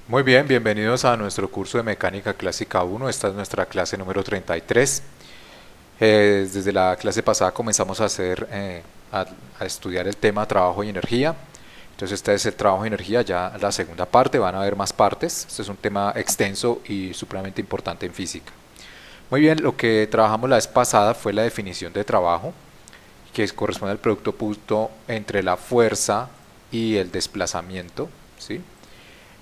Muy bien, bienvenidos a nuestro curso de Mecánica Clásica 1. Esta es nuestra clase número 33. Desde la clase pasada comenzamos a estudiar el tema trabajo y energía. Entonces este es el trabajo y energía, ya la segunda parte, van a haber más partes. Este es un tema extenso y supremamente importante en física. Muy bien, lo que trabajamos la vez pasada fue la definición de trabajo, que corresponde al producto punto entre la fuerza y el desplazamiento, ¿sí?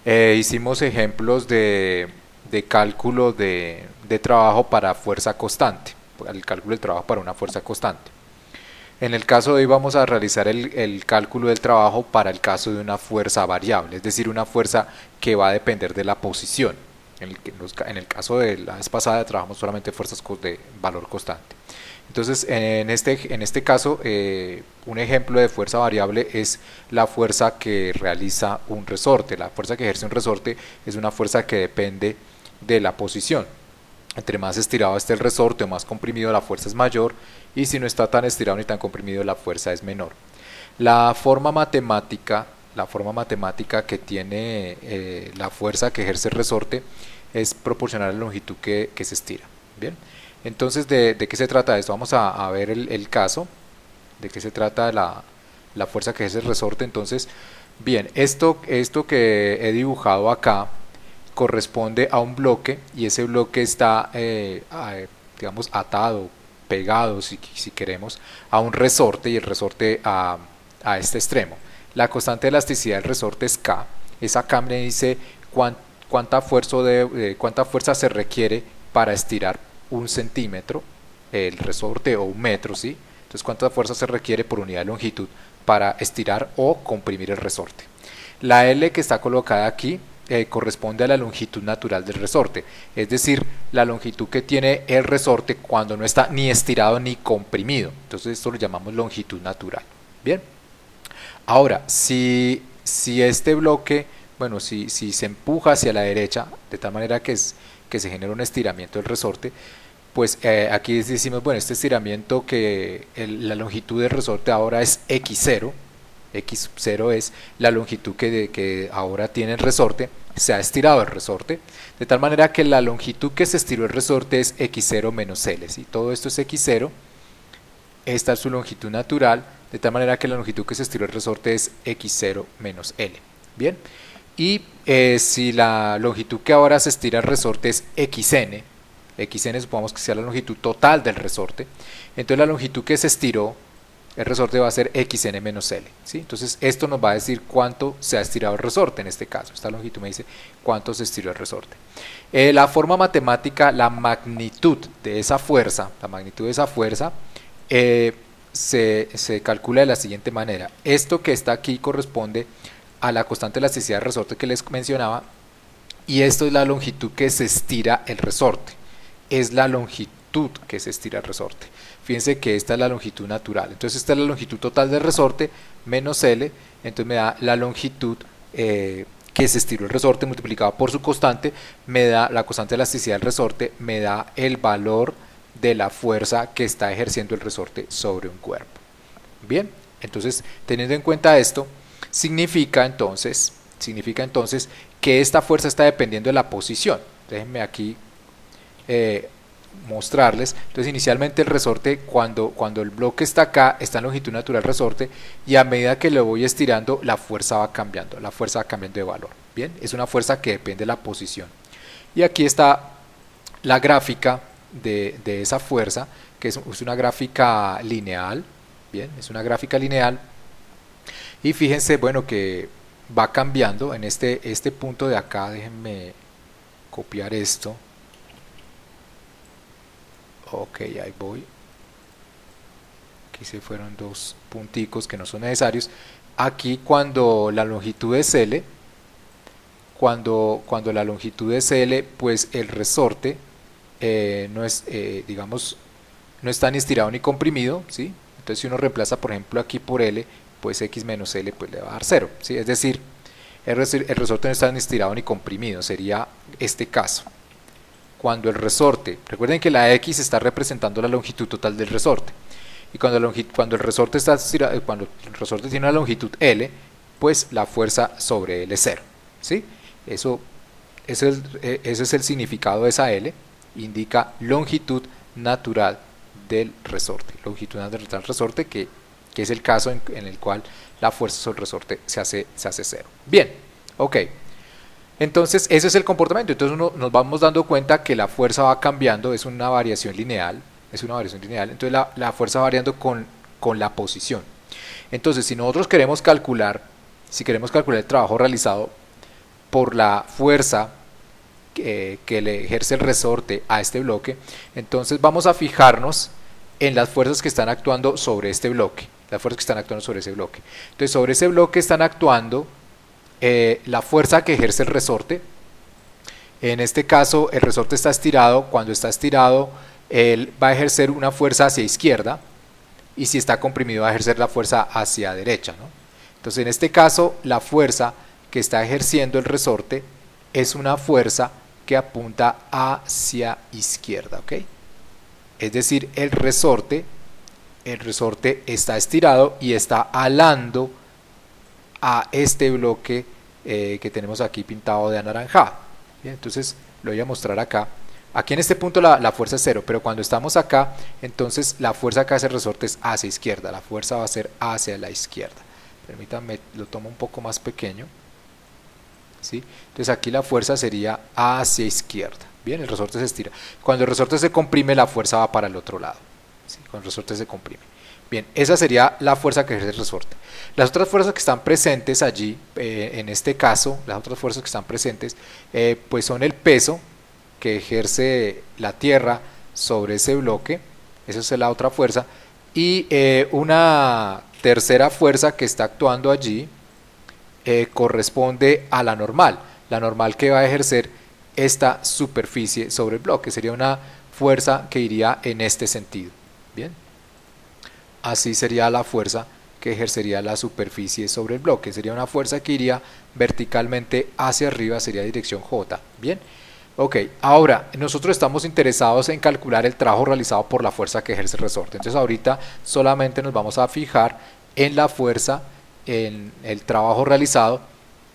Hicimos ejemplos de cálculo de trabajo para fuerza constante, el cálculo del trabajo para una fuerza constante. En el caso de hoy vamos a realizar el cálculo del trabajo para el caso de una fuerza variable, es decir, una fuerza que va a depender de la posición. En el caso de la vez pasada trabajamos solamente fuerzas de valor constante. Entonces, en este caso, un ejemplo de fuerza variable es la fuerza que realiza un resorte. La fuerza que ejerce un resorte es una fuerza que depende de la posición. Entre más estirado esté el resorte o más comprimido, la fuerza es mayor, y si no está tan estirado ni tan comprimido, la fuerza es menor. La forma matemática que tiene la fuerza que ejerce el resorte es proporcional a la longitud que se estira. Bien. Entonces, ¿de qué se trata esto? Vamos a ver el caso, de qué se trata la fuerza que ejerce el resorte. Entonces, bien, esto que he dibujado acá corresponde a un bloque, y ese bloque está, digamos, atado, pegado, si queremos, a un resorte, y el resorte a este extremo. La constante de elasticidad del resorte es K. Esa K me dice cuánta fuerza se requiere para estirar un centímetro el resorte, o un metro, ¿sí? Entonces, cuánta fuerza se requiere por unidad de longitud para estirar o comprimir el resorte. La L que está colocada aquí corresponde a la longitud natural del resorte, es decir, la longitud que tiene el resorte cuando no está ni estirado ni comprimido. Entonces esto lo llamamos longitud natural. Bien, ahora si este bloque, bueno, si se empuja hacia la derecha de tal manera que se genera un estiramiento del resorte, pues aquí decimos, bueno, este estiramiento la longitud del resorte ahora es x0. X0 es la longitud que ahora tiene el resorte. Se ha estirado el resorte de tal manera que la longitud que se estiró el resorte es x0 menos L, ¿sí? Todo esto es x0, esta es su longitud natural, de tal manera que la longitud que se estiró el resorte es x0 menos L. Bien, y si la longitud que ahora se estira el resorte es xn, xn supongamos que sea la longitud total del resorte, entonces la longitud que se estiró el resorte va a ser xn menos L, ¿sí? Entonces esto nos va a decir cuánto se ha estirado el resorte. En este caso, esta longitud me dice cuánto se estiró el resorte. La forma matemática, la magnitud de esa fuerza, se calcula de la siguiente manera. Esto que está aquí corresponde a la constante de elasticidad del resorte que les mencionaba, y esto es la longitud que se estira el resorte. Es la longitud que se estira el resorte. Fíjense que esta es la longitud natural. Entonces esta es la longitud total del resorte menos L. Entonces me da la longitud que se estiró el resorte multiplicado por su constante. Me da la constante de elasticidad del resorte. Me da el valor de la fuerza que está ejerciendo el resorte sobre un cuerpo. Bien, entonces teniendo en cuenta esto, significa entonces que esta fuerza está dependiendo de la posición. Déjenme aquí mostrarles. Entonces inicialmente el resorte, cuando el bloque está acá, está en longitud natural del resorte, y a medida que lo voy estirando, la fuerza va cambiando de valor. Bien, es una fuerza que depende de la posición. Y aquí está la gráfica de esa fuerza, que es una gráfica lineal. Bien, es una gráfica lineal, y fíjense, bueno, que va cambiando en este punto de acá. Déjenme copiar esto. Ok, ahí voy. Aquí se fueron dos punticos que no son necesarios. Aquí cuando la longitud es L, cuando la longitud es L, pues el resorte no es, digamos, no está ni estirado ni comprimido, ¿sí? Entonces si uno reemplaza, por ejemplo, aquí por L, pues x menos L pues le va a dar 0, ¿sí? Es decir, el resorte no está ni estirado ni comprimido, sería este caso. Cuando el resorte, recuerden que la X está representando la longitud total del resorte, y cuando el resorte está estirado, cuando el resorte tiene una longitud L, pues la fuerza sobre L es 0, ¿sí? Eso ese es el significado de esa L, indica longitud natural del resorte. Longitud natural del resorte que es el caso en el cual la fuerza sobre el resorte se hace cero. Bien, ok. Entonces ese es el comportamiento. Entonces nos vamos dando cuenta que la fuerza va cambiando, es una variación lineal. Entonces la fuerza va variando con la posición. Entonces si nosotros queremos calcular el trabajo realizado por la fuerza que le ejerce el resorte a este bloque, entonces vamos a fijarnos en las fuerzas que están actuando sobre este bloque. Entonces sobre ese bloque están actuando la fuerza que ejerce el resorte. En este caso el resorte está estirado. Cuando está estirado él va a ejercer una fuerza hacia izquierda, y si está comprimido va a ejercer la fuerza hacia derecha, ¿no? Entonces en este caso la fuerza que está ejerciendo el resorte es una fuerza que apunta hacia izquierda, ¿ok? Es decir, el resorte está estirado y está alando a este bloque que tenemos aquí pintado de anaranjado. Bien, entonces lo voy a mostrar acá. Aquí en este punto la fuerza es 0, pero cuando estamos acá, entonces la fuerza que hace el resorte es hacia izquierda. La fuerza va a ser hacia la izquierda. Permítanme, lo tomo un poco más pequeño, ¿sí? Entonces aquí la fuerza sería hacia izquierda. Bien, el resorte se estira. Cuando el resorte se comprime, la fuerza va para el otro lado, ¿sí? Cuando el resorte se comprime. Bien, esa sería la fuerza que ejerce el resorte. Las otras fuerzas que están presentes allí, en este caso, las otras fuerzas que están presentes, pues son el peso que ejerce la tierra sobre ese bloque. Esa es la otra fuerza. Y una tercera fuerza que está actuando allí corresponde a la normal que va a ejercer esta superficie sobre el bloque. Sería una fuerza que iría en este sentido. Bien, así sería la fuerza que ejercería la superficie sobre el bloque. Sería una fuerza que iría verticalmente hacia arriba, sería dirección J. Bien, ok, ahora nosotros estamos interesados en calcular el trabajo realizado por la fuerza que ejerce el resorte. Entonces ahorita solamente nos vamos a fijar en la fuerza, en el trabajo realizado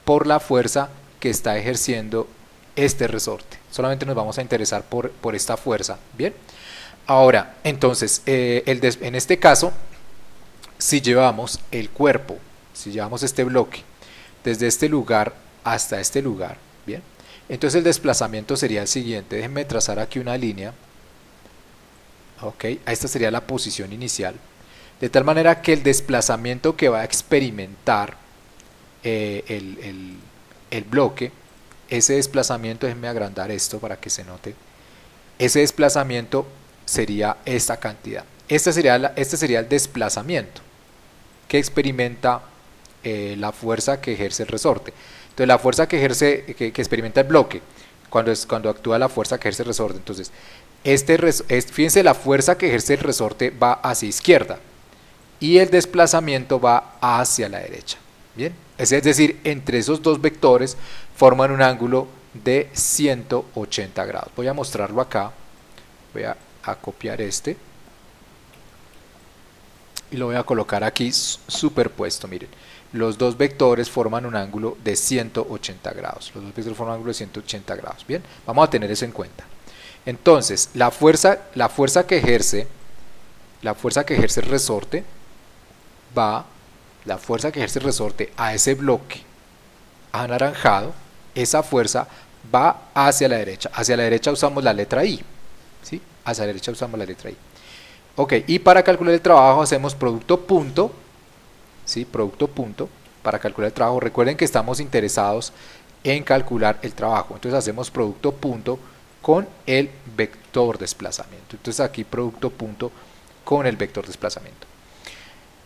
por la fuerza que está ejerciendo este resorte. Solamente nos vamos a interesar por esta fuerza. Bien, ahora entonces en este caso, si llevamos el cuerpo, si llevamos este bloque desde este lugar hasta este lugar, bien, entonces el desplazamiento sería el siguiente. Déjenme trazar aquí una línea. Ok, esta sería la posición inicial, de tal manera que el desplazamiento que va a experimentar el bloque, ese desplazamiento, déjenme agrandar esto para que se note, ese desplazamiento sería esta cantidad. Este sería el desplazamiento que experimenta la fuerza que ejerce el resorte. Entonces la fuerza que experimenta el bloque cuando actúa la fuerza que ejerce el resorte. Entonces fíjense, la fuerza que ejerce el resorte va hacia izquierda y el desplazamiento va hacia la derecha. Bien, es decir, entre esos dos vectores forman un ángulo de 180 grados. Voy a mostrarlo acá. Voy a copiar este y lo voy a colocar aquí superpuesto. Miren, los dos vectores forman un ángulo de 180 grados. Los dos vectores forman un ángulo de 180 grados. Bien, vamos a tener eso en cuenta. Entonces, la fuerza que ejerce el resorte a ese bloque anaranjado, esa fuerza va hacia la derecha. Hacia la derecha usamos la letra I, ¿sí? Hacia la derecha usamos la letra I. Ok, y para calcular el trabajo hacemos producto punto, ¿sí? Producto punto para calcular el trabajo. Recuerden que estamos interesados en calcular el trabajo. Entonces hacemos producto punto con el vector desplazamiento. Entonces aquí producto punto con el vector desplazamiento.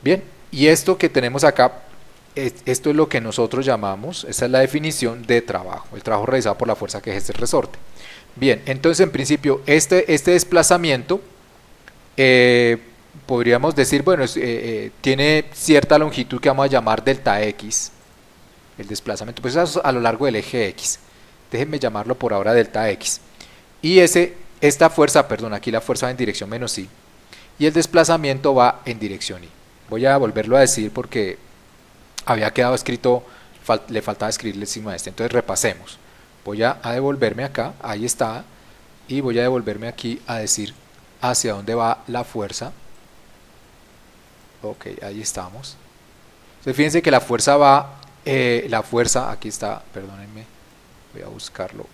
Bien, y esto que tenemos acá, esto es lo que nosotros llamamos, esta es la definición de trabajo, el trabajo realizado por la fuerza que ejerce el resorte. Bien, entonces en principio este desplazamiento podríamos decir, bueno, tiene cierta longitud que vamos a llamar delta X, el desplazamiento, pues eso a lo largo del eje X. Déjenme llamarlo por ahora delta X. Y esta fuerza, perdón, aquí la fuerza va en dirección menos I y el desplazamiento va en dirección I. Voy a volverlo a decir porque había quedado escrito, le faltaba escribirle encima de este. Entonces repasemos. Voy a devolverme acá, ahí está, y voy a devolverme aquí a decir hacia dónde va la fuerza. Ok, ahí estamos. Entonces fíjense que la fuerza va, aquí está, perdónenme, voy a buscarlo.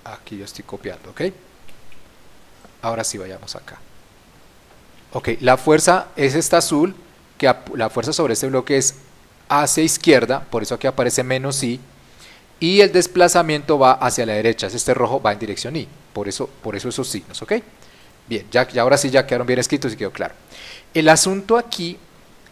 Aquí yo estoy copiando, ok. Ahora sí vayamos acá. Ok, la fuerza es esta azul, que la fuerza sobre este bloque es hacia izquierda, por eso aquí aparece menos I, y el desplazamiento va hacia la derecha, es este rojo, va en dirección I, por eso esos signos, ok. Bien, ya ahora sí ya quedaron bien escritos y quedó claro. El asunto aquí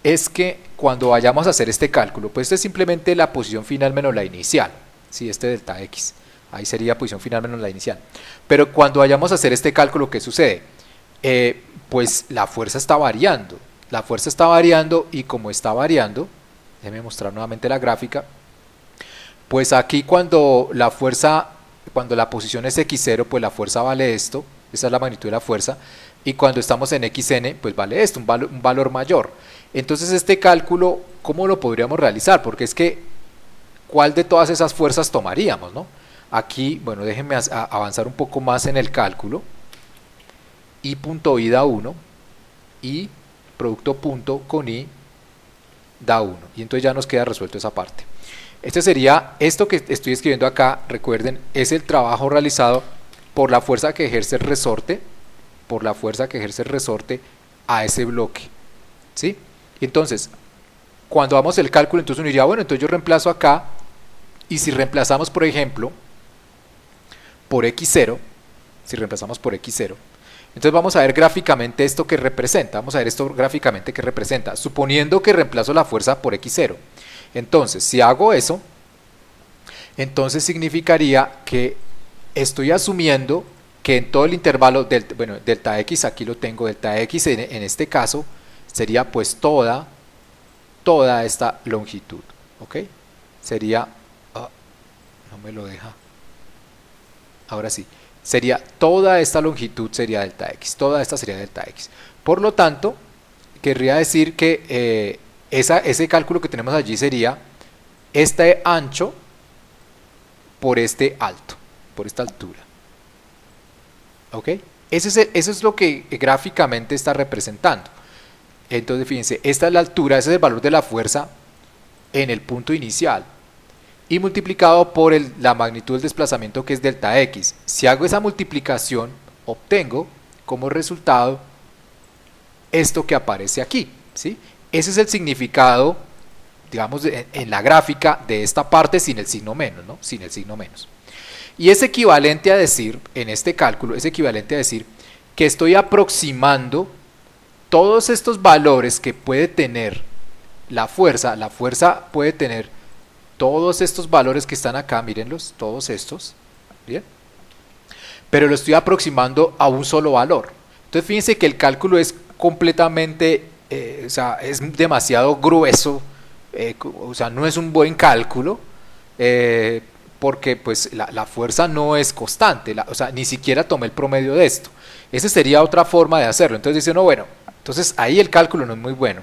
es que cuando vayamos a hacer este cálculo, pues este es simplemente la posición final menos la inicial, ¿sí? Este delta X, ahí sería posición final menos la inicial. Pero cuando vayamos a hacer este cálculo, ¿qué sucede? Pues la fuerza está variando. La fuerza está variando y como está variando, déjenme mostrar nuevamente la gráfica, pues aquí cuando la posición es x0, pues la fuerza vale esto, esa es la magnitud de la fuerza, y cuando estamos en xn, pues vale esto, un valor mayor. Entonces este cálculo, ¿cómo lo podríamos realizar? Porque es que, ¿cuál de todas esas fuerzas tomaríamos, no? Aquí, bueno, déjenme avanzar un poco más en el cálculo. I punto I da 1 y producto punto con I da 1. Y entonces ya nos queda resuelto esa parte. Este sería, esto que estoy escribiendo acá, recuerden, es el trabajo realizado por la fuerza que ejerce el resorte, a ese bloque, ¿sí? Entonces, cuando hagamos el cálculo, entonces uno diría, bueno, entonces yo reemplazo acá, y si reemplazamos, por ejemplo, por x0, si reemplazamos por x0, entonces vamos a ver gráficamente esto que representa, suponiendo que reemplazo la fuerza por x0. Entonces, si hago eso, entonces significaría que estoy asumiendo que en todo el intervalo, delta x, aquí lo tengo, delta x en este caso, sería pues toda esta longitud, ¿ok? Sería, no me lo deja, ahora sí, sería toda esta longitud sería delta x, toda esta sería delta x. Por lo tanto, querría decir que ese cálculo que tenemos allí sería este ancho por este alto, por esta altura. ¿Ok? Eso es lo que gráficamente está representando. Entonces, fíjense, esta es la altura, ese es el valor de la fuerza en el punto inicial y multiplicado por la magnitud del desplazamiento, que es delta x. Si hago esa multiplicación, obtengo como resultado esto que aparece aquí, ¿sí? Ese es el significado, digamos, en la gráfica de esta parte sin el signo menos, ¿no? Sin el signo menos. Y es equivalente a decir, en este cálculo, es equivalente a decir que estoy aproximando todos estos valores que puede tener la fuerza puede tener todos estos valores que están acá, mírenlos, todos estos, ¿bien? Pero lo estoy aproximando a un solo valor. Entonces fíjense que el cálculo es completamente, o sea, es demasiado grueso, o sea, no es un buen cálculo, porque pues la fuerza no es constante, o sea, ni siquiera tomé el promedio de esto. Esa sería otra forma de hacerlo. Entonces dice uno, bueno, entonces ahí el cálculo no es muy bueno,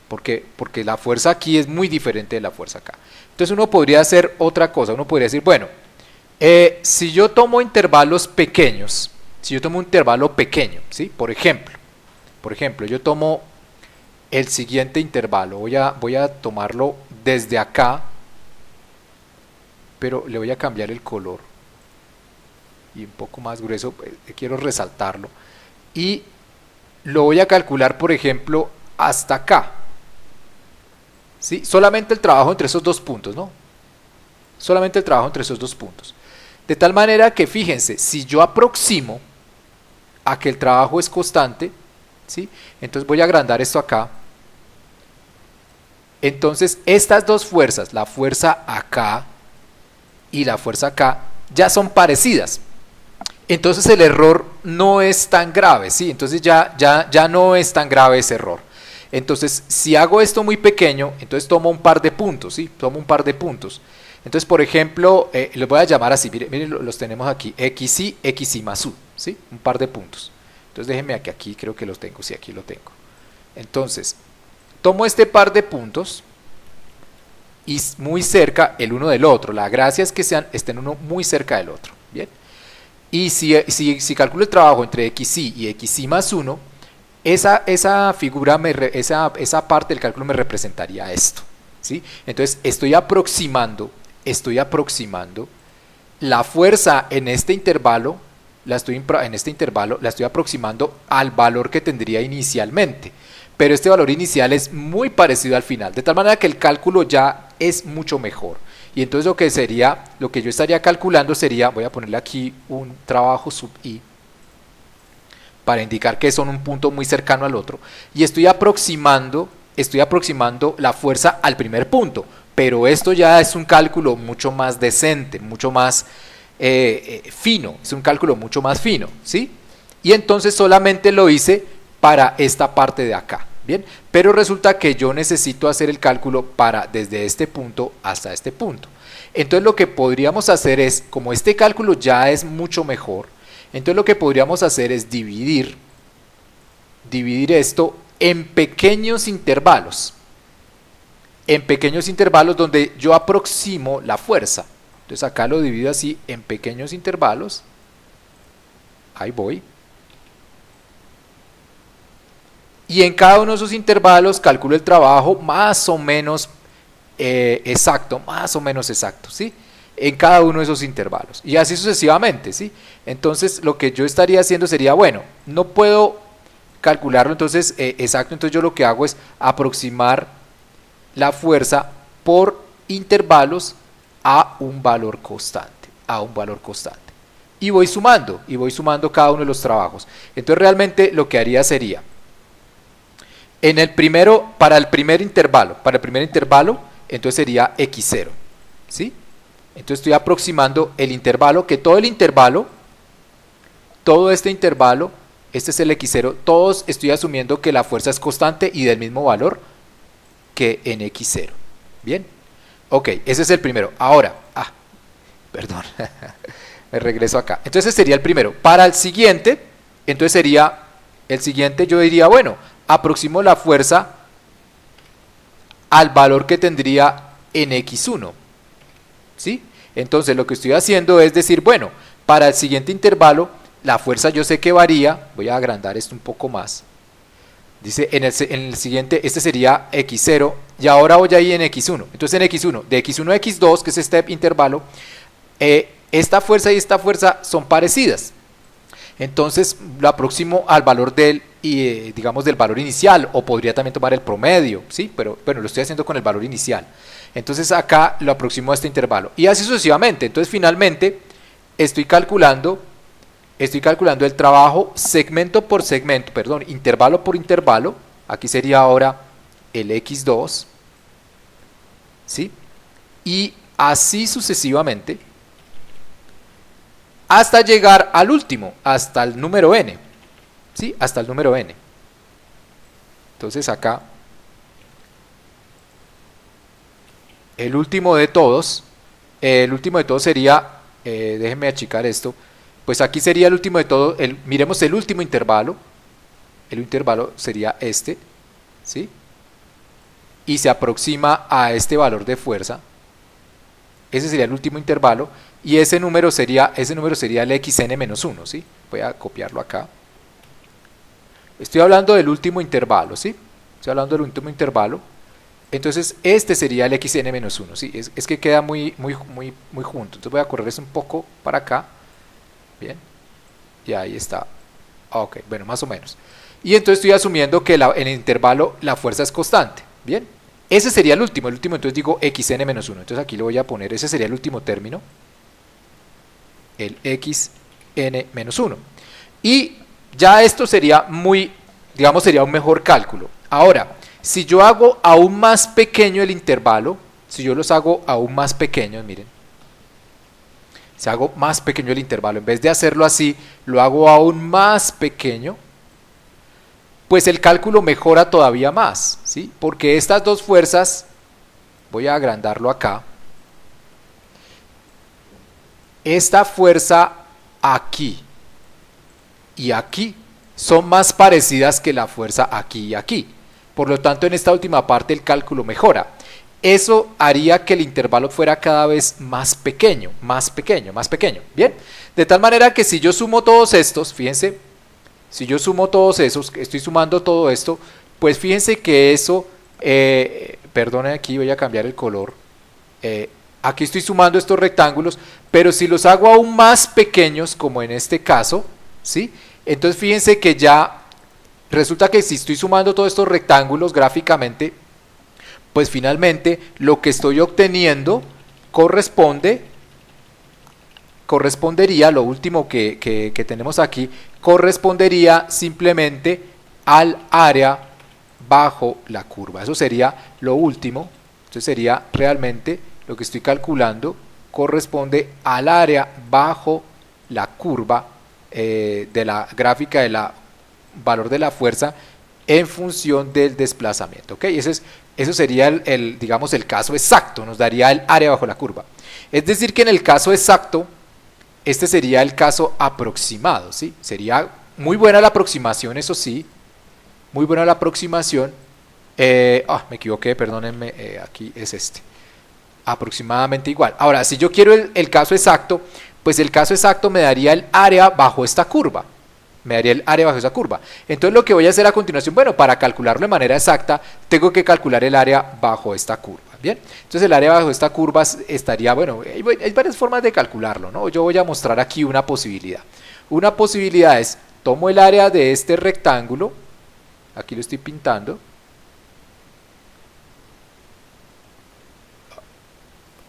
porque la fuerza aquí es muy diferente de la fuerza acá. Entonces uno podría hacer otra cosa, uno podría decir, bueno, si yo tomo intervalos pequeños, si yo tomo un intervalo pequeño, ¿sí? Por ejemplo, yo tomo el siguiente intervalo, voy a tomarlo desde acá, pero le voy a cambiar el color y un poco más grueso, quiero resaltarlo, y lo voy a calcular, por ejemplo, hasta acá, ¿sí? Solamente el trabajo entre esos dos puntos, ¿no? Solamente el trabajo entre esos dos puntos. De tal manera que, fíjense, si yo aproximo a que el trabajo es constante, ¿sí? Entonces voy a agrandar esto acá. Entonces estas dos fuerzas, la fuerza acá y la fuerza acá, ya son parecidas. Entonces el error no es tan grave, ¿sí? Entonces ya no es tan grave ese error. Entonces, si hago esto muy pequeño, entonces tomo un par de puntos, ¿sí? Tomo un par de puntos. Entonces, por ejemplo, los voy a llamar así, miren, los tenemos aquí, xy más u, ¿sí? Un par de puntos. Entonces, déjenme aquí creo que los tengo, sí, aquí lo tengo. Entonces, tomo este par de puntos y muy cerca el uno del otro. La gracia es que estén uno muy cerca del otro. Bien. Y si calculo el trabajo entre xy y xy más 1, esa figura, esa parte del cálculo me representaría esto, ¿sí? Entonces estoy aproximando la fuerza en este intervalo, la estoy aproximando al valor que tendría inicialmente. Pero este valor inicial es muy parecido al final, de tal manera que el cálculo ya es mucho mejor. Y entonces lo que yo estaría calculando sería, voy a ponerle aquí un trabajo sub i, para indicar que son un punto muy cercano al otro, y estoy aproximando la fuerza al primer punto, pero esto ya es un cálculo mucho más decente, mucho más fino, es un cálculo mucho más fino, ¿sí? Y entonces solamente lo hice para esta parte de acá, ¿bien? Pero resulta que yo necesito hacer el cálculo desde este punto hasta este punto. Entonces lo que podríamos hacer es, como este cálculo ya es mucho mejor, entonces lo que podríamos hacer es dividir esto en pequeños intervalos donde yo aproximo la fuerza. Entonces acá lo divido así en pequeños intervalos, ahí voy, y en cada uno de esos intervalos calculo el trabajo más o menos exacto, ¿sí? En cada uno de esos intervalos, y así sucesivamente, ¿sí? Entonces lo que yo estaría haciendo sería, bueno, no puedo calcularlo entonces exacto, entonces yo lo que hago es aproximar la fuerza por intervalos a un valor constante, y voy sumando cada uno de los trabajos. Entonces realmente lo que haría sería, para el primer intervalo, entonces sería x0, ¿sí? Entonces estoy aproximando el intervalo, todo este intervalo, este es el x0, todos estoy asumiendo que la fuerza es constante y del mismo valor que en x0. Bien, ok, ese es el primero. Ahora, perdón, me regreso acá. Entonces sería el primero. Para el siguiente, yo diría, bueno, aproximo la fuerza al valor que tendría en x1, ¿sí? Entonces lo que estoy haciendo es decir, bueno, para el siguiente intervalo, la fuerza yo sé que varía, voy a agrandar esto un poco más, dice en el siguiente, este sería x0, y ahora voy ahí en x1, entonces en x1, de x1 a x2, que es este intervalo, esta fuerza y esta fuerza son parecidas, entonces lo aproximo al valor digamos del valor inicial, o podría también tomar el promedio, ¿sí? Pero bueno, lo estoy haciendo con el valor inicial. Entonces acá lo aproximo a este intervalo, y así sucesivamente. Entonces finalmente estoy calculando el trabajo intervalo por intervalo. Aquí sería ahora el x2, ¿sí? Y así sucesivamente hasta llegar al último, hasta el número n, ¿sí? Hasta el número n. Entonces acá el último de todos sería, déjenme achicar esto, pues aquí sería el último de todos, miremos el último intervalo sería este, ¿sí? Y se aproxima a este valor de fuerza, ese sería el último intervalo, y ese número sería el xn-1, ¿sí? Voy a copiarlo acá. Estoy hablando del último intervalo, ¿sí? Entonces este sería el xn-1, ¿sí? Es que queda muy junto, entonces voy a correr eso un poco para acá, bien, y ahí está, ok, bueno, más o menos. Y entonces estoy asumiendo que en el intervalo la fuerza es constante, bien. Ese sería el último, entonces digo xn-1, entonces aquí le voy a poner, ese sería el último término, el xn-1. Y ya esto sería sería un mejor cálculo. Ahora, si yo hago aún más pequeño el intervalo, si yo los hago aún más pequeños, miren, si hago más pequeño el intervalo, en vez de hacerlo así, lo hago aún más pequeño, pues el cálculo mejora todavía más, ¿sí? Porque estas dos fuerzas, voy a agrandarlo acá, esta fuerza aquí y aquí son más parecidas que la fuerza aquí y aquí. Por lo tanto, en esta última parte el cálculo mejora. eso haría que el intervalo fuera cada vez más pequeño, más pequeño, más pequeño. Bien, de tal manera que si yo sumo todos estos, fíjense, si yo sumo todos esos, estoy sumando todo esto, pues fíjense que eso, perdone, aquí voy a cambiar el color, aquí estoy sumando estos rectángulos, pero si los hago aún más pequeños, como en este caso, ¿sí? Entonces fíjense que ya resulta que si estoy sumando todos estos rectángulos gráficamente, pues finalmente lo que estoy obteniendo correspondería, lo último que tenemos aquí, correspondería simplemente al área bajo la curva. Eso sería lo último. Entonces sería realmente lo que estoy calculando corresponde al área bajo la curva de la gráfica del valor de la fuerza en función del desplazamiento. ¿Okay? Eso sería digamos, el caso exacto, nos daría el área bajo la curva. Es decir que en el caso exacto, este sería el caso aproximado, ¿sí? Sería muy buena la aproximación, eso sí, muy buena la aproximación. Me equivoqué, perdónenme, aquí es este. Aproximadamente igual. Ahora, si yo quiero el caso exacto, pues el caso exacto me daría el área bajo esta curva. Me daría el área bajo esa curva. Entonces lo que voy a hacer a continuación, bueno, para calcularlo de manera exacta, tengo que calcular el área bajo esta curva. Bien, entonces el área bajo esta curva estaría, bueno, hay varias formas de calcularlo, ¿no? Yo voy a mostrar aquí una posibilidad. Una posibilidad es, tomo el área de este rectángulo, aquí lo estoy pintando.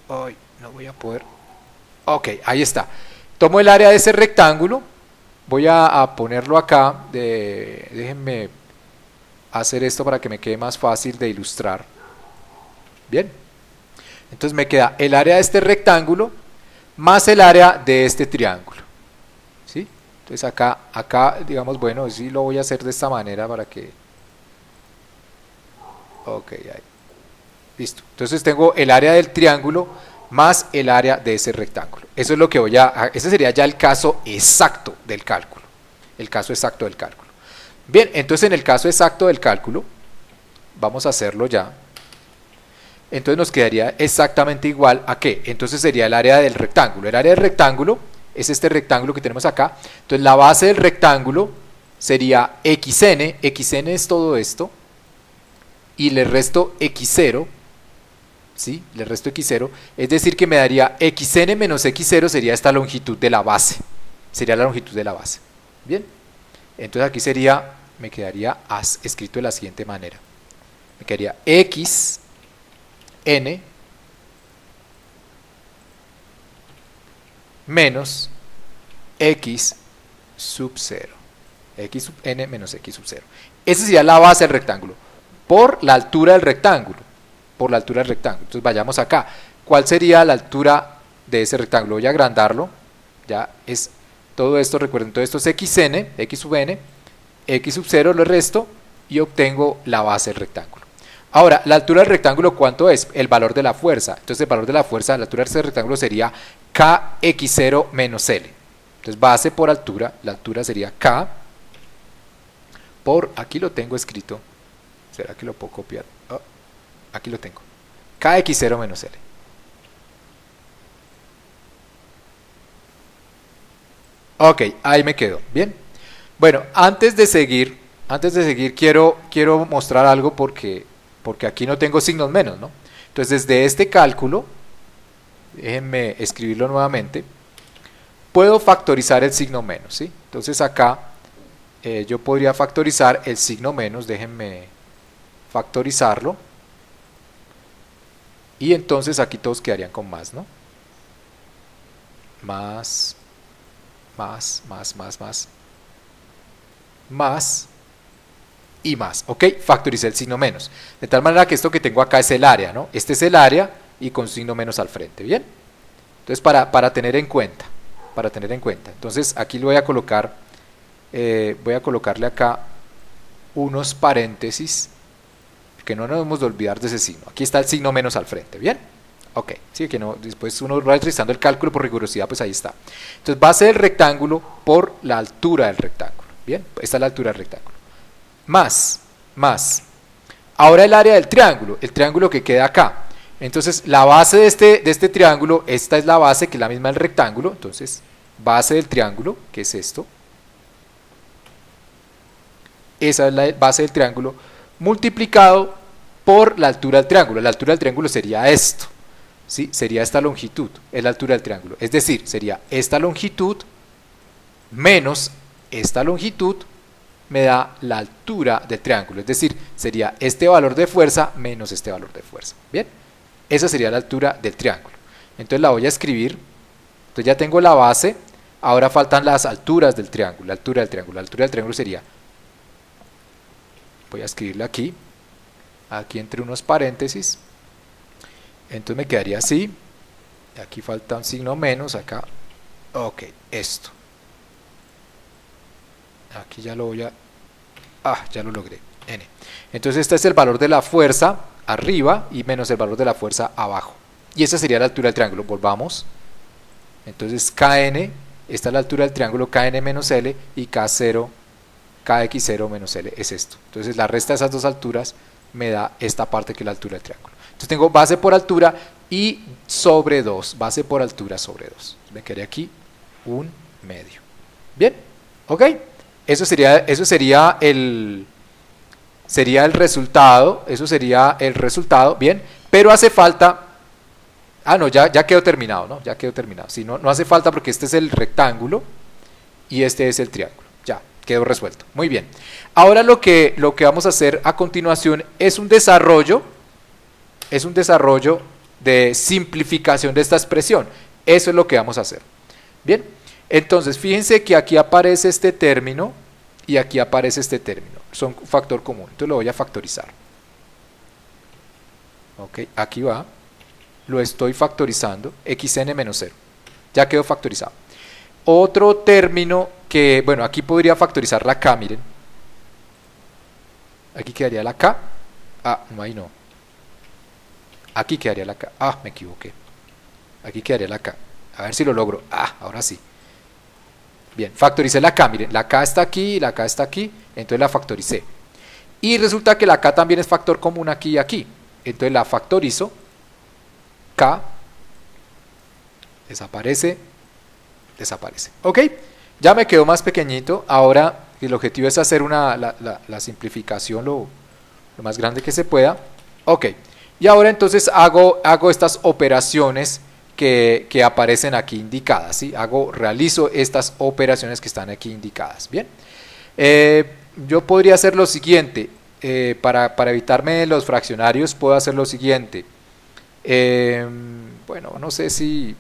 Ay, no voy a poder. Ok, ahí está. Tomo el área de ese rectángulo, voy a ponerlo acá, déjenme hacer esto para que me quede más fácil de ilustrar. Bien, entonces me queda el área de este rectángulo más el área de este triángulo, ¿sí? Entonces acá digamos, bueno, sí lo voy a hacer de esta manera para que... Ok, ahí. Listo. Entonces tengo el área del triángulo más el área de ese rectángulo. Eso es lo que ese sería ya el caso exacto del cálculo. El caso exacto del cálculo. Bien, entonces en el caso exacto del cálculo, vamos a hacerlo ya. Entonces nos quedaría exactamente igual a ¿qué? Entonces sería el área del rectángulo. El área del rectángulo es este rectángulo que tenemos acá. Entonces la base del rectángulo sería xn. Xn es todo esto. Y le resto x0. ¿Sí? Le resto x0. Es decir que me daría xn menos x0 sería esta longitud de la base. Sería la longitud de la base. Bien. Entonces aquí sería, me quedaría escrito de la siguiente manera. Me quedaría x n menos x sub 0. X sub n menos x sub 0. Esa sería la base del rectángulo. Por la altura del rectángulo. Por la altura del rectángulo. Entonces vayamos acá. ¿Cuál sería la altura de ese rectángulo? Voy a agrandarlo. Ya es todo esto, recuerden, todo esto es xn, x sub n, x sub 0 lo resto y obtengo la base del rectángulo. Ahora, la altura del rectángulo, ¿cuánto es? El valor de la fuerza. Entonces el valor de la fuerza, la altura de ese rectángulo sería kx0 menos L. Entonces base por altura, la altura sería k por, aquí lo tengo escrito, ¿será que lo puedo copiar? Oh, aquí lo tengo, kx0 menos L. Ok, ahí me quedo, bien. Bueno, antes de seguir quiero mostrar algo porque aquí no tengo signos menos, ¿no? Entonces desde este cálculo, déjenme escribirlo nuevamente, puedo factorizar el signo menos, ¿sí? Entonces acá yo podría factorizar el signo menos, déjenme factorizarlo, y entonces aquí todos quedarían con más, ¿no? Más y más, ok, factoricé el signo menos, de tal manera que esto que tengo acá es el área, ¿no? Este es el área y con signo menos al frente, ¿bien? Entonces para tener en cuenta, entonces aquí lo voy a colocar, voy a colocarle acá unos paréntesis, porque no nos debemos de olvidar de ese signo, aquí está el signo menos al frente, ¿bien? Ok, sí, que no, después uno va realizando el cálculo por rigurosidad, pues ahí está. Entonces base del rectángulo por la altura del rectángulo, ¿bien? Esta es la altura del rectángulo. Más. Ahora el área del triángulo, que queda acá. Entonces la base de este triángulo, esta es la base que es la misma del rectángulo, entonces base del triángulo, que es esto, esa es la base del triángulo, multiplicado por la altura del triángulo. La altura del triángulo sería esto, ¿sí? Sería esta longitud, es la altura del triángulo, es decir, sería esta longitud menos esta longitud me da la altura del triángulo, es decir, sería este valor de fuerza menos este valor de fuerza. Bien, esa sería la altura del triángulo. Entonces la voy a escribir. Entonces ya tengo la base, ahora faltan las alturas del triángulo, la altura del triángulo. La altura del triángulo sería, voy a escribirla aquí entre unos paréntesis, entonces me quedaría así, aquí falta un signo menos, acá, ok, esto. Aquí ya lo voy a... ya lo logré, n. Entonces este es el valor de la fuerza arriba y menos el valor de la fuerza abajo. Y esa sería la altura del triángulo. Volvamos. Entonces Kn, esta es la altura del triángulo, Kn menos L, y K0, Kx0 menos L es esto. Entonces la resta de esas dos alturas me da esta parte que es la altura del triángulo. Entonces tengo base por altura y sobre 2, base por altura sobre 2. Me quedé aquí un medio. Bien, ok. Eso sería el resultado, eso sería el resultado, bien, pero hace falta, no, ya quedó terminado, ¿no? Ya quedó terminado, si no, no hace falta porque este es el rectángulo y este es el triángulo, ya, quedó resuelto, muy bien. Ahora lo que vamos a hacer a continuación es un desarrollo de simplificación de esta expresión, eso es lo que vamos a hacer, bien. Entonces, fíjense que aquí aparece este término y aquí aparece este término. Son factor común. Entonces lo voy a factorizar. Ok, aquí va. Lo estoy factorizando. Xn menos 0. Ya quedó factorizado. Otro término que, bueno, aquí podría factorizar la k, miren. Aquí quedaría la k. No, ahí no. Aquí quedaría la k. Me equivoqué. Aquí quedaría la k. A ver si lo logro. Ahora sí. Bien, factoricé la k, miren, la k está aquí y la k está aquí, entonces la factoricé. Y resulta que la k también es factor común aquí y aquí, entonces la factorizo, k, desaparece, ok, ya me quedó más pequeñito. Ahora el objetivo es hacer la simplificación lo más grande que se pueda, ok, y ahora entonces hago estas operaciones que aparecen aquí indicadas, ¿sí? Realizo estas operaciones que están aquí indicadas. Bien, yo podría hacer lo siguiente, para evitarme los fraccionarios puedo hacer lo siguiente, bueno, no sé si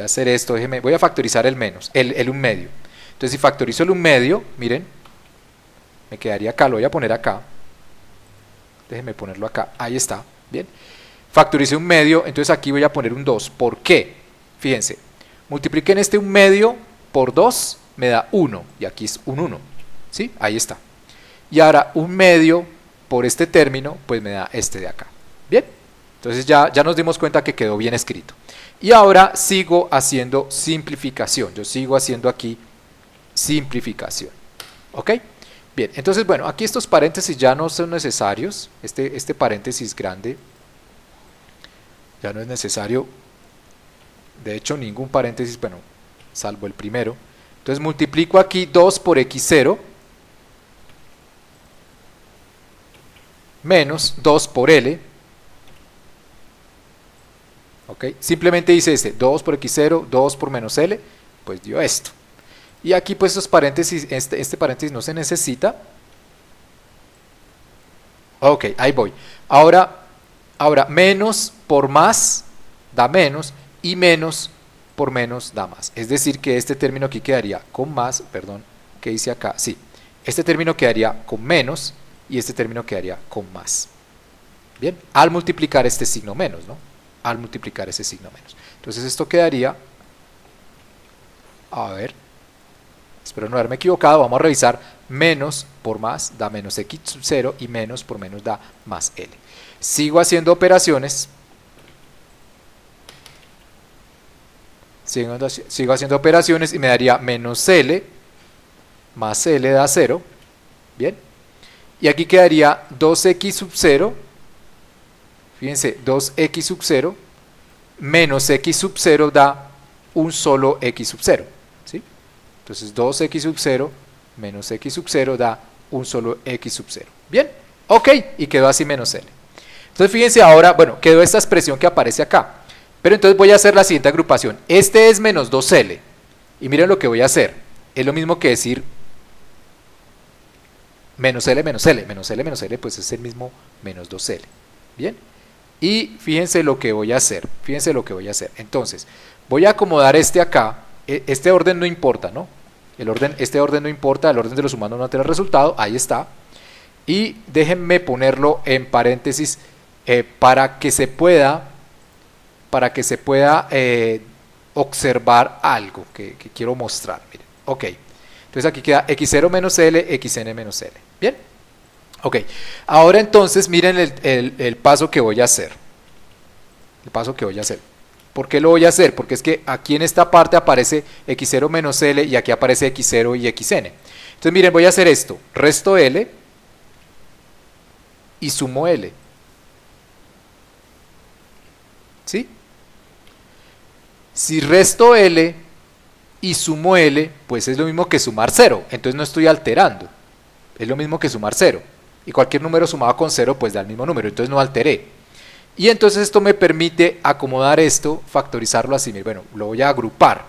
hacer esto, voy a factorizar el menos, el 1 medio. Entonces si factorizo el 1 medio, miren, me quedaría acá, lo voy a poner acá, déjenme ponerlo acá, ahí está, bien. Factoricé 1 medio, entonces aquí voy a poner un 2. ¿Por qué? Fíjense, multipliquen este 1 medio por 2, me da 1, y aquí es un 1, ¿sí? Ahí está. Y ahora 1 medio por este término, pues me da este de acá. Bien, entonces ya nos dimos cuenta que quedó bien escrito. Y ahora sigo haciendo simplificación, yo sigo haciendo aquí simplificación, ¿ok? Bien, entonces bueno, aquí estos paréntesis ya no son necesarios, este paréntesis grande ya no es necesario, de hecho ningún paréntesis, bueno, salvo el primero. Entonces multiplico aquí 2 por x0 menos 2 por L, ok, simplemente dice 2 por x0, 2 por menos L, pues dio esto. Y aquí pues estos paréntesis, este paréntesis no se necesita. Ok, ahí voy. Ahora menos por más da menos y menos por menos da más. Es decir que este término aquí quedaría con más, perdón, ¿qué hice acá? Sí, este término quedaría con menos y este término quedaría con más. Bien, al multiplicar este signo menos, ¿no? Al multiplicar ese signo menos. Entonces esto quedaría, a ver, espero no haberme equivocado, vamos a revisar, menos por más da menos x sub 0 y menos por menos da más L. Sigo haciendo operaciones, sigo haciendo operaciones y me daría menos L más L da 0, bien, y aquí quedaría 2x sub 0 Fíjense, 2x sub 0 menos x sub 0 da un solo x sub 0, ¿sí? Entonces 2x sub 0 menos x sub 0 da un solo x sub 0. Bien, ok, y quedó así menos L. Entonces fíjense ahora, bueno, quedó esta expresión que aparece acá. Pero entonces voy a hacer la siguiente agrupación. Este es menos 2L. Y miren lo que voy a hacer. Es lo mismo que decir menos L menos L. Menos L menos L pues es el mismo menos 2L. Bien. Y fíjense lo que voy a hacer. Fíjense lo que voy a hacer. Entonces, voy a acomodar este acá. Este orden no importa, ¿no? Este orden no importa. El orden de los sumandos no altera el resultado. Ahí está. Y déjenme ponerlo en paréntesis para que se pueda observar algo que quiero mostrar. Miren. Ok. Entonces aquí queda x0 menos L, xn menos L. Bien. Ok, ahora entonces miren el paso que voy a hacer. El paso que voy a hacer. ¿Por qué lo voy a hacer? Porque es que aquí en esta parte aparece x0 menos L y aquí aparece x0 y xn. Entonces miren, voy a hacer esto. Resto L y sumo L. ¿Sí? Si resto L y sumo L, pues es lo mismo que sumar 0. Entonces no estoy alterando. Es lo mismo que sumar 0. Y cualquier número sumado con 0 pues da el mismo número, entonces no alteré. Y entonces esto me permite acomodar esto, factorizarlo así. Bueno, lo voy a agrupar,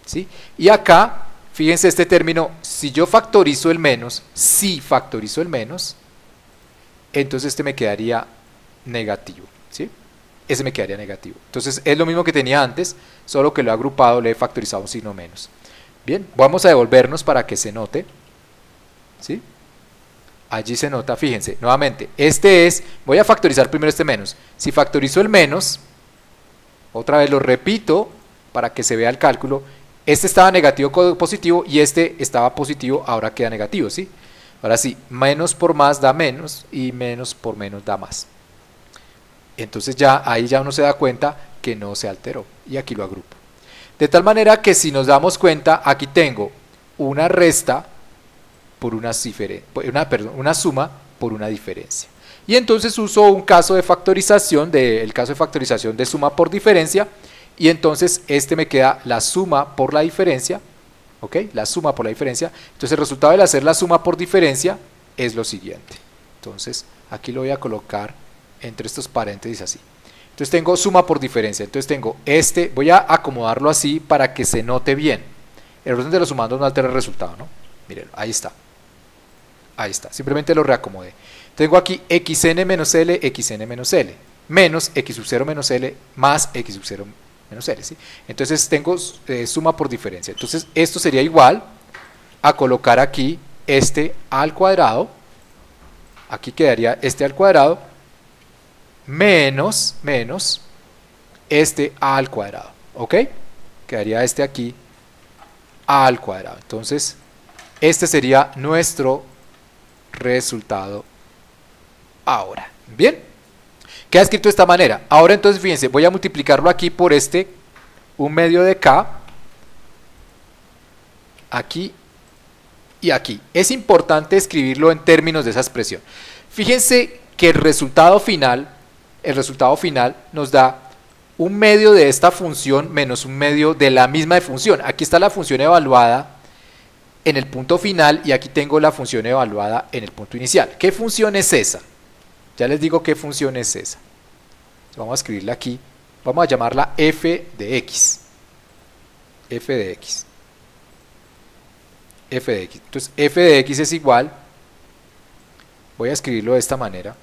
¿sí? Y acá, fíjense este término, si yo factorizo el menos, entonces este me quedaría negativo, ¿sí? Ese me quedaría negativo. Entonces es lo mismo que tenía antes, solo que lo he agrupado, le he factorizado un signo menos. Bien, vamos a devolvernos para que se note, ¿sí? Allí se nota, fíjense, nuevamente, voy a factorizar primero este menos. Si factorizo el menos, otra vez lo repito para que se vea el cálculo, este estaba negativo con positivo y este estaba positivo, ahora queda negativo, ¿sí? Ahora sí, menos por más da menos y menos por menos da más. Entonces ahí ya uno se da cuenta que no se alteró y aquí lo agrupo. De tal manera que si nos damos cuenta, aquí tengo una resta por una suma por una diferencia. Y entonces uso un caso de factorización, el caso de factorización de suma por diferencia, y entonces este me queda la suma por la diferencia, ¿ok? La suma por la diferencia. Entonces el resultado de hacer la suma por diferencia es lo siguiente. Entonces aquí lo voy a colocar entre estos paréntesis así. Entonces tengo suma por diferencia, entonces tengo voy a acomodarlo así para que se note bien. El orden de los sumandos no altera el resultado, ¿no? Miren, ahí está. Ahí está, simplemente lo reacomodé. Tengo aquí xn menos L, xn menos L, menos x sub 0 menos L, más x sub 0 menos L, ¿sí? Entonces tengo suma por diferencia. Entonces esto sería igual a colocar aquí este al cuadrado, aquí quedaría este al cuadrado, menos este al cuadrado, ¿ok? Quedaría este aquí al cuadrado. Entonces este sería nuestro resultado ahora. Bien, queda escrito de esta manera. Ahora entonces fíjense, voy a multiplicarlo aquí por un medio de k, aquí y aquí. Es importante escribirlo en términos de esa expresión. Fíjense que el resultado final nos da un medio de esta función menos un medio de la misma función. Aquí está la función evaluada en el punto final y aquí tengo la función evaluada en el punto inicial. ¿Qué función es esa? Ya les digo qué función es esa. Vamos a escribirla aquí. Vamos a llamarla f de x. F de x. F de x. Entonces f de x es igual. Voy a escribirlo de esta manera.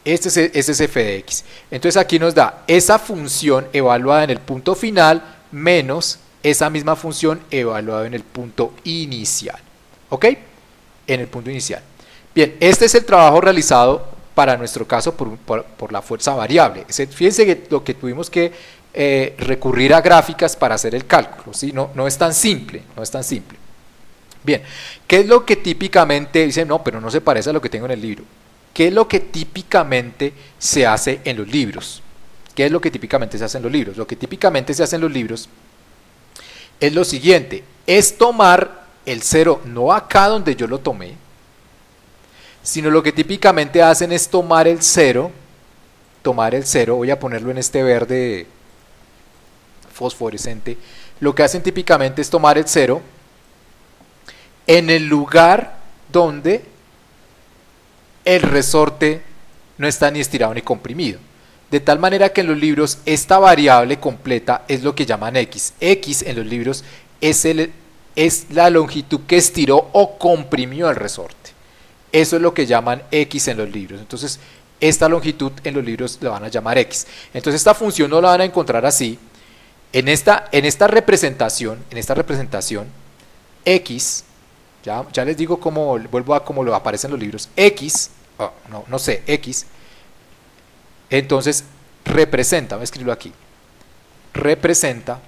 Este es f de x. Entonces aquí nos da esa función evaluada en el punto final menos esa misma función evaluada en el punto inicial. ¿Ok? En el punto inicial. Bien, este es el trabajo realizado para nuestro caso por la fuerza variable. Fíjense que lo que tuvimos que recurrir a gráficas para hacer el cálculo, ¿sí? No es tan simple, no es tan simple. Bien, ¿qué es lo que típicamente dicen? No, pero no se parece a lo que tengo en el libro. ¿Qué es lo que típicamente se hace en los libros? ¿Qué es lo que típicamente se hace en los libros? Lo que típicamente se hace en los libros es lo siguiente, es tomar el 0, no acá donde yo lo tomé, sino lo que típicamente hacen es tomar el cero, voy a ponerlo en este verde fosforescente, lo que hacen típicamente es tomar el cero en el lugar donde el resorte no está ni estirado ni comprimido. De tal manera que en los libros esta variable completa es lo que llaman x. X en los libros es la longitud que estiró o comprimió el resorte. Eso es lo que llaman x en los libros. Entonces, esta longitud en los libros la van a llamar x. Entonces, esta función no la van a encontrar así. En esta representación, x, ya les digo cómo, vuelvo a cómo lo aparece en los libros, x, x, entonces representa, voy a escribirlo aquí, representa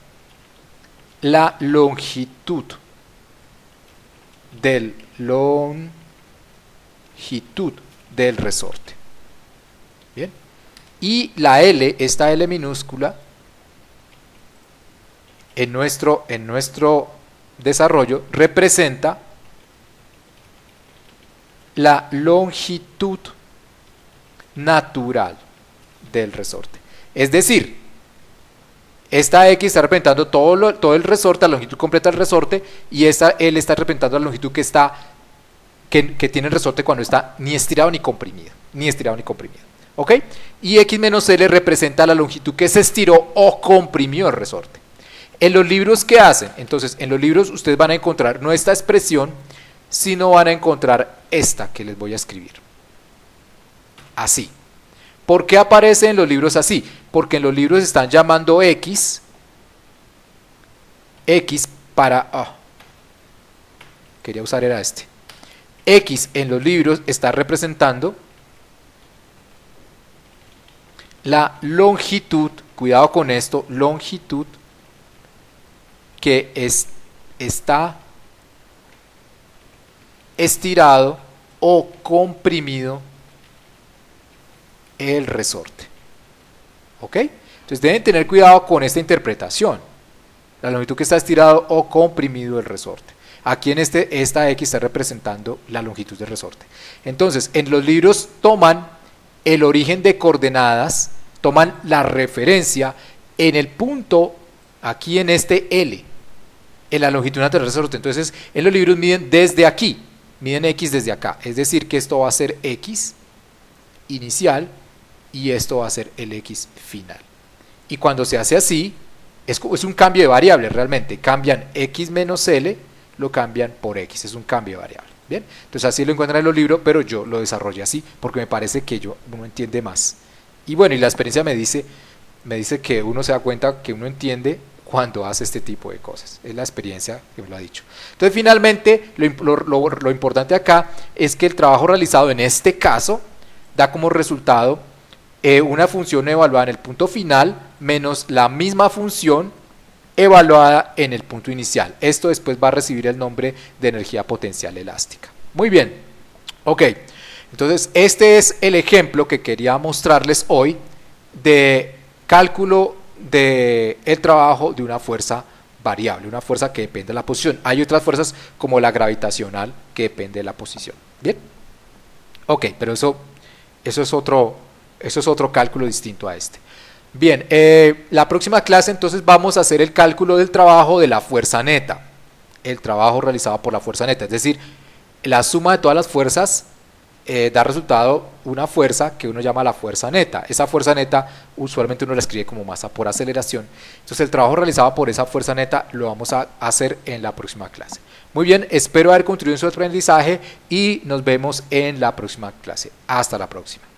la longitud del resorte. Bien. Y la L, esta L minúscula, en nuestro desarrollo representa la longitud natural del resorte. Es decir, esta X está representando todo el resorte, la longitud completa del resorte, y esta L está representando la longitud que tiene el resorte cuando está ni estirado ni comprimido. ¿Ok? Y X menos L representa la longitud que se estiró o comprimió el resorte. En los libros, ¿qué hacen? Entonces, en los libros ustedes van a encontrar no esta expresión, sino van a encontrar esta que les voy a escribir. Así. ¿Por qué aparece en los libros así? Porque en los libros están llamando X para... quería usar era este. X en los libros está representando la longitud, cuidado con esto, longitud que está estirado o comprimido el resorte. ¿Ok? Entonces deben tener cuidado con esta interpretación. La longitud que está estirado o comprimido el resorte. Aquí en esta X está representando la longitud del resorte. Entonces, en los libros toman el origen de coordenadas, toman la referencia en el punto, aquí en este L, en la longitud natural del resorte. Entonces, en los libros miden desde aquí, miden X desde acá. Es decir, que esto va a ser X inicial y esto va a ser el X final. Y cuando se hace así, es un cambio de variable realmente. Cambian X menos L, lo cambian por X, es un cambio de variable. Bien, entonces así lo encuentran en los libros, pero yo lo desarrollé así porque me parece que uno entiende más. Y bueno, y la experiencia me dice que uno se da cuenta que uno entiende cuando hace este tipo de cosas. Es la experiencia que me lo ha dicho. Entonces finalmente lo importante acá es que el trabajo realizado en este caso da como resultado una función evaluada en el punto final menos la misma función evaluada en el punto inicial. Esto después va a recibir el nombre de energía potencial elástica. Muy bien. Ok. Entonces este es el ejemplo que quería mostrarles hoy de cálculo del trabajo de una fuerza variable, una fuerza que depende de la posición. Hay otras fuerzas como la gravitacional que depende de la posición. Bien. Ok, pero eso es otro cálculo distinto a este. Bien, la próxima clase entonces vamos a hacer el cálculo del trabajo de la fuerza neta, el trabajo realizado por la fuerza neta, es decir, la suma de todas las fuerzas da resultado una fuerza que uno llama la fuerza neta. Esa fuerza neta usualmente uno la escribe como masa por aceleración. Entonces el trabajo realizado por esa fuerza neta lo vamos a hacer en la próxima clase. Muy bien, espero haber contribuido en su aprendizaje y nos vemos en la próxima clase. Hasta la próxima.